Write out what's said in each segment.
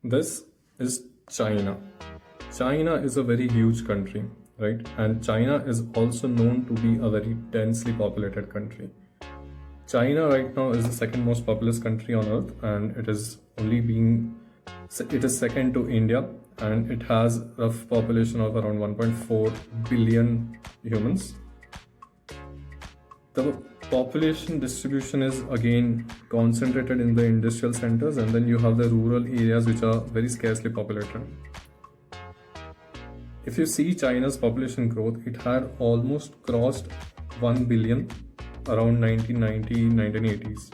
This is China. China is a very huge country, right? And China is also known to be a very densely populated country. China right now is the second most populous country on earth, and it is second to India, and it has a rough population of around 1.4 billion humans. The population distribution is again concentrated in the industrial centers, and then you have the rural areas which are very scarcely populated. If you see China's population growth, it had almost crossed 1 billion around 1990 1980s,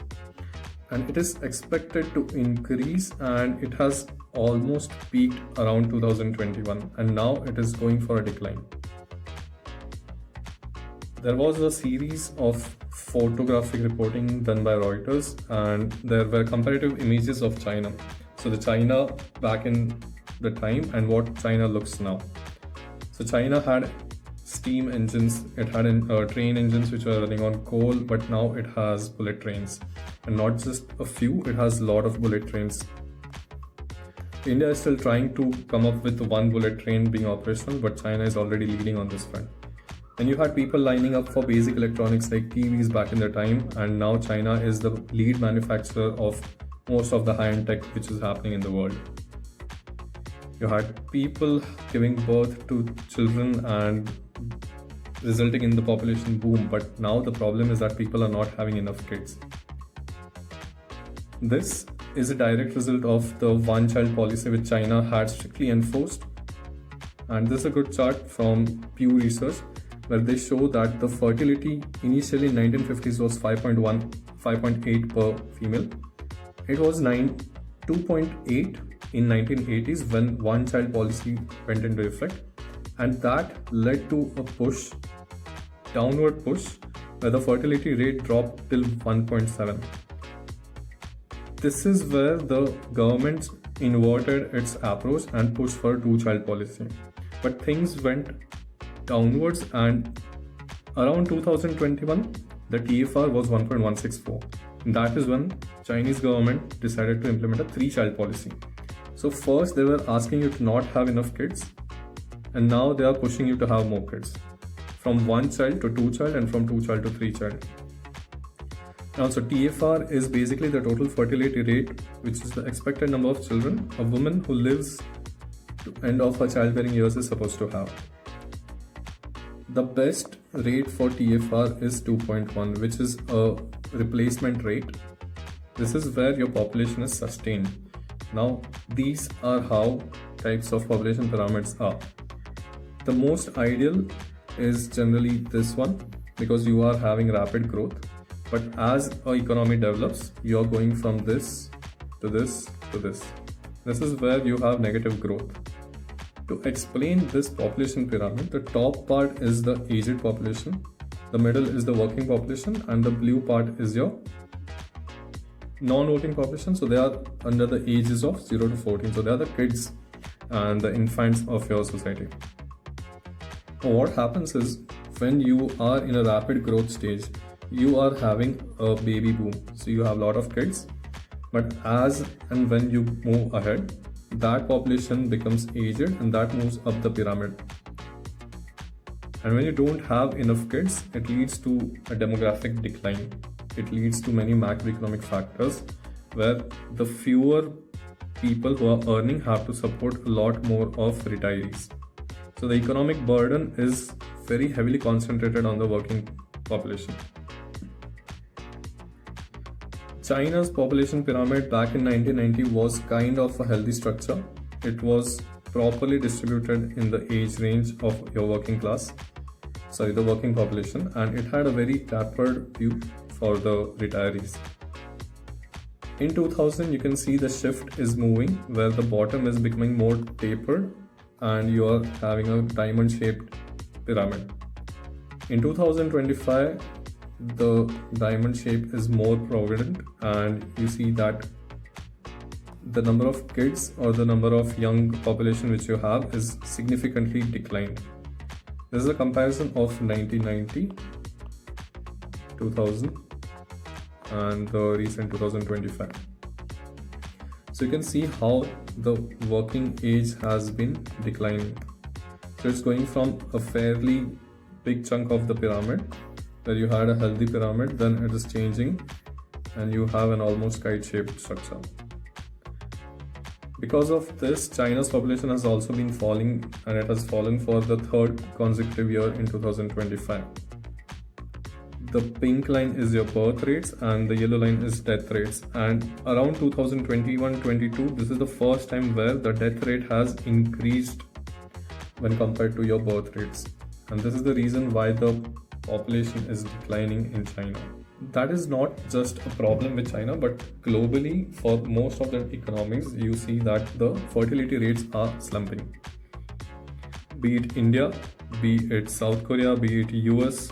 and it is expected to increase, and it has almost peaked around 2021, and now it is going for a decline. There was a series of photographic reporting done by Reuters, and there were comparative images of China. So the China back in the time and what China looks now. So China had steam engines, it had train engines which were running on coal, but now it has bullet trains. And not just a few, it has a lot of bullet trains. India is still trying to come up with one bullet train being operational, but China is already leading on this front. And you had people lining up for basic electronics like TVs back in the time, and now China is the lead manufacturer of most of the high-end tech which is happening in the world. You had people giving birth to children and resulting in the population boom, but now the problem is that people are not having enough kids. This is a direct result of the one-child policy which China had strictly enforced. And this is a good chart from Pew Research, where they show that the fertility initially in 1950s was 5.1, 5.8 per female. It was 2.8 in 1980s when one-child policy went into effect, and that led to a downward push, where the fertility rate dropped till 1.7. This is where the government inverted its approach and pushed for a two-child policy. But things went downwards, and around 2021 the TFR was 1.164. That is when Chinese government decided to implement a three-child policy. So first they were asking you to not have enough kids, and now they are pushing you to have more kids, from one child to two child and from two child to three child. Now, so TFR is basically the total fertility rate, which is the expected number of children a woman who lives to end of her childbearing years is supposed to have. The best rate for TFR is 2.1, which is a replacement rate. This is where your population is sustained. Now, these are how types of population pyramids are. The most ideal is generally this one, because you are having rapid growth. But as our economy develops, you are going from this to this to this. This is where you have negative growth. To explain this population pyramid, the top part is the aged population, the middle is the working population, and the blue part is your non-working population. So they are under the ages of 0 to 14. So they are the kids and the infants of your society. Now what happens is, when you are in a rapid growth stage, you are having a baby boom. So you have a lot of kids, but as and when you move ahead, that population becomes aged and that moves up the pyramid. And when you don't have enough kids, it leads to a demographic decline. It leads to many macroeconomic factors, where the fewer people who are earning have to support a lot more of retirees. So the economic burden is very heavily concentrated on the working population. China's population pyramid back in 1990 was kind of a healthy structure. It was properly distributed in the age range of your the working population, and it had a very tapered view for the retirees. In 2000, you can see the shift is moving, where the bottom is becoming more tapered and you are having a diamond-shaped pyramid. In 2025, the diamond shape is more prominent, and you see that the number of kids or the number of young population which you have is significantly declined. This is a comparison of 1990, 2000 and the recent 2025. So you can see how the working age has been declining. So it's going from a fairly big chunk of the pyramid where you had a healthy pyramid, then it is changing and you have an almost kite-shaped structure. Because of this, China's population has also been falling, and it has fallen for the third consecutive year in 2025. The pink line is your birth rates and the yellow line is death rates, and around 2021-22 this is the first time where the death rate has increased when compared to your birth rates, and this is the reason why the population is declining in China. That is not just a problem with China, but globally for most of the economies you see that the fertility rates are slumping. Be it India, be it South Korea, be it US,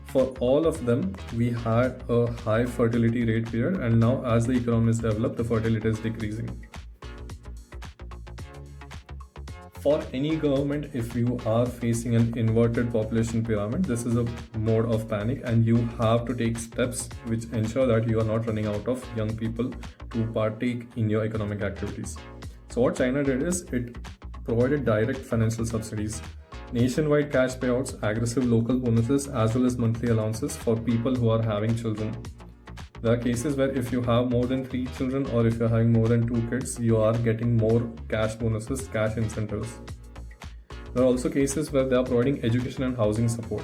for all of them we had a high fertility rate period, and now as the economy is developed, the fertility is decreasing. For any government, if you are facing an inverted population pyramid, this is a mode of panic, and you have to take steps which ensure that you are not running out of young people to partake in your economic activities. So what China did is it provided direct financial subsidies, nationwide cash payouts, aggressive local bonuses, as well as monthly allowances for people who are having children. There are cases where if you have more than 3 children or if you're having more than 2 kids, you are getting more cash bonuses, cash incentives. There are also cases where they are providing education and housing support.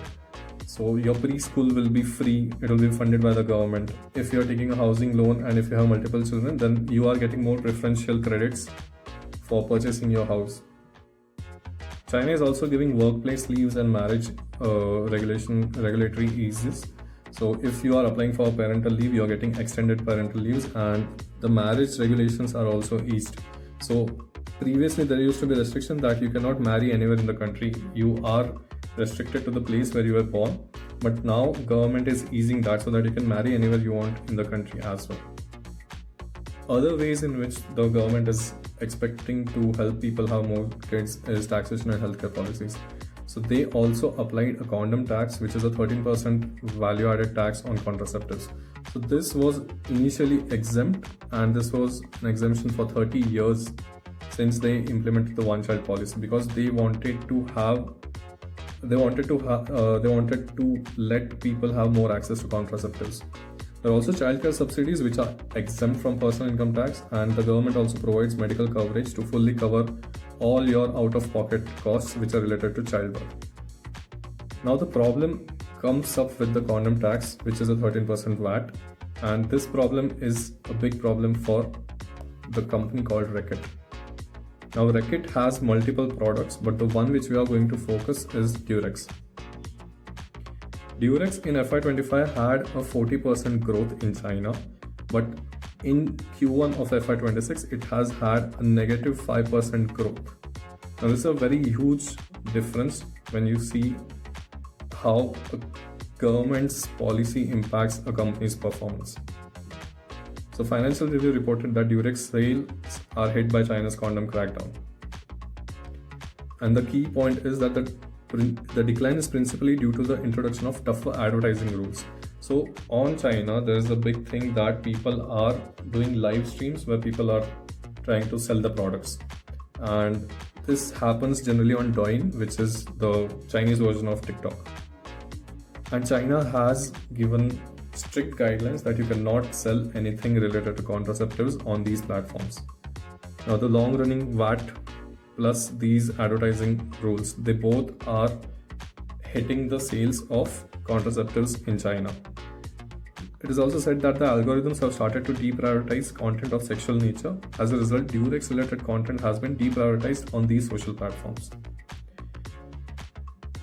So your preschool will be free, it will be funded by the government. If you're taking a housing loan and if you have multiple children, then you are getting more preferential credits for purchasing your house. China is also giving workplace leaves and marriage regulatory eases. So if you are applying for parental leave, you are getting extended parental leaves, and the marriage regulations are also eased. So previously there used to be restriction that you cannot marry anywhere in the country. You are restricted to the place where you were born. But now government is easing that so that you can marry anywhere you want in the country as well. Other ways in which the government is expecting to help people have more kids is taxation and healthcare policies. So they also applied a condom tax, which is a 13% value added tax on contraceptives. So this was initially exempt, and this was an exemption for 30 years since they implemented the one child policy, because they wanted to let people have more access to contraceptives. There are also childcare subsidies which are exempt from personal income tax, and the government also provides medical coverage to fully cover all your out-of-pocket costs which are related to childbirth. Now the problem comes up with the condom tax, which is a 13% VAT, and this problem is a big problem for the company called Reckitt. Now Reckitt has multiple products, but the one which we are going to focus is Durex. Durex in FY25 had a 40% growth in China, but in Q1 of FY26 it has had a negative 5% growth. Now this is a very huge difference when you see how a government's policy impacts a company's performance. So Financial Review reported that Durex sales are hit by China's condom crackdown. And the key point is that the decline is principally due to the introduction of tougher advertising rules. So on China, there is a big thing that people are doing live streams where people are trying to sell the products. And this happens generally on Douyin, which is the Chinese version of TikTok. And China has given strict guidelines that you cannot sell anything related to contraceptives on these platforms. Now the long-running VAT plus these advertising rules, they both are hitting the sales of contraceptives in China. It is also said that the algorithms have started to deprioritize content of sexual nature. As a result, Durex related content has been deprioritized on these social platforms.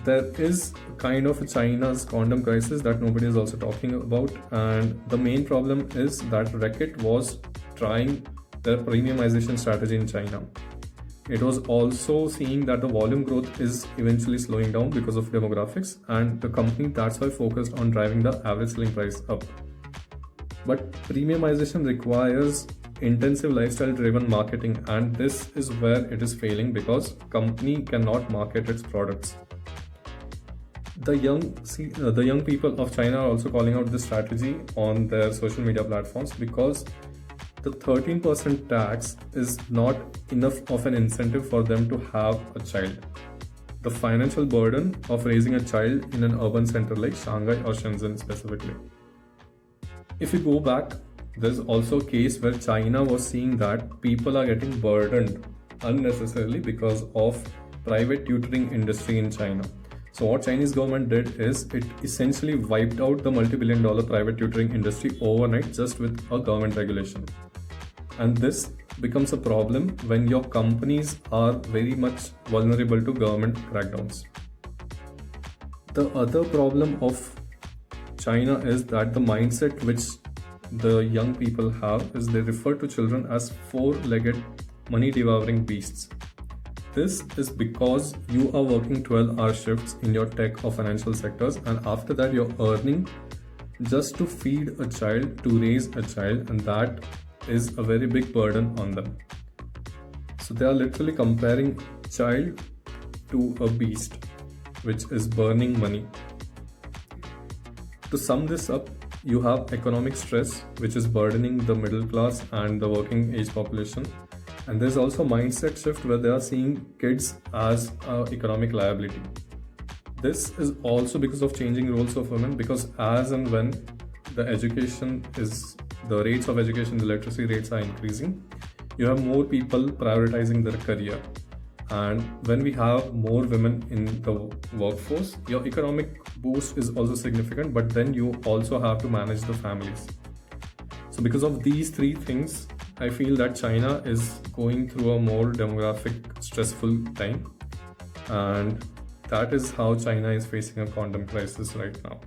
There is kind of China's condom crisis that nobody is also talking about, and the main problem is that Reckitt was trying their premiumization strategy in China. It was also seeing that the volume growth is eventually slowing down because of demographics, and the company that's why focused on driving the average selling price up. But premiumization requires intensive lifestyle driven marketing, and this is where it is failing because company cannot market its products. The young people of China are also calling out this strategy on their social media platforms because the 13% tax is not enough of an incentive for them to have a child. The financial burden of raising a child in an urban center like Shanghai or Shenzhen specifically. If you go back, there's also a case where China was seeing that people are getting burdened unnecessarily because of private tutoring industry in China. So what Chinese government did is it essentially wiped out the multi-billion-dollar private tutoring industry overnight just with a government regulation. And this becomes a problem when your companies are very much vulnerable to government crackdowns. The other problem of China is that the mindset which the young people have is they refer to children as four-legged money-devouring beasts. This is because you are working 12-hour shifts in your tech or financial sectors, and after that you're earning just to feed a child, to raise a child, and that is a very big burden on them. So they are literally comparing child to a beast which is burning money. To sum this up, you have economic stress which is burdening the middle class and the working age population. And there's also a mindset shift where they are seeing kids as an economic liability. This is also because of changing roles of women, because as and when the rates of education, the literacy rates are increasing, you have more people prioritizing their career. And when we have more women in the workforce, your economic boost is also significant, but then you also have to manage the families. So because of these three things, I feel that China is going through a more demographic stressful time, and that is how China is facing a condom crisis right now.